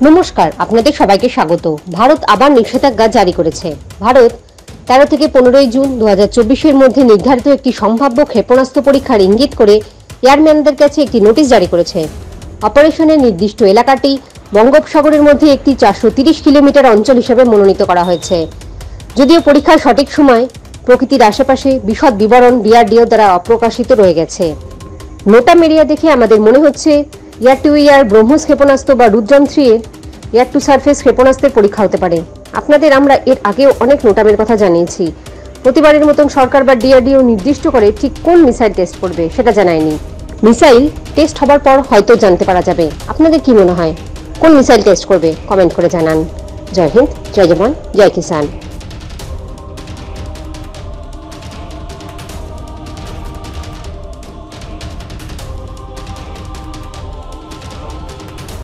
নমস্কার, আপনাদের সবাইকে স্বাগত। ভারত আবার নিষেধাজ্ঞা জারি করেছে। ভারত 13 থেকে 15 জুন 2024-এর মধ্যে নির্ধারিত একটি সম্ভাব্য ক্ষেপণাস্ত্র পরীক্ষার ইঙ্গিত করে এয়ারম্যানদের কাছে একটি নোটিশ জারি করেছে। অপারেশনের নির্দিষ্ট এলাকাটি বঙ্গোপসাগরের মধ্যে একটি 430 কিলোমিটার অঞ্চল হিসেবে মনোনীত করা হয়েছে। যদিও পরীক্ষার সঠিক সময় প্রকৃতির আশেপাশে বিশদ বিবরণ ডিআরডিও দ্বারা অপ্রকাশিত রয়ে গেছে। নোটা মিডিয়া দেখে আমাদের মনে হচ্ছে এয়ার টু এয়ার ব্রহ্মস ক্ষেপণাস্ত্র বা রুদ্রম 3 এর এয়ার টু সারফেস ক্ষেপণাস্ত্রের পরীক্ষা হতে পারে। আপনাদের আমরা এর আগেও অনেক নোটামের কথা জানিয়েছি। প্রতিবারের মতন সরকার বা ডিআরডিও নির্দিষ্ট করে ঠিক কোন মিসাইল টেস্ট করবে সেটা জানায়নি। মিসাইল টেস্ট হবার পর হয়তো জানতে পারা যাবে। আপনাদের কি মনে হয় কোন মিসাইল টেস্ট করবে? কমেন্ট করে জানান। জয় হিন্দ, জয় জওয়ান, জয় কিষান।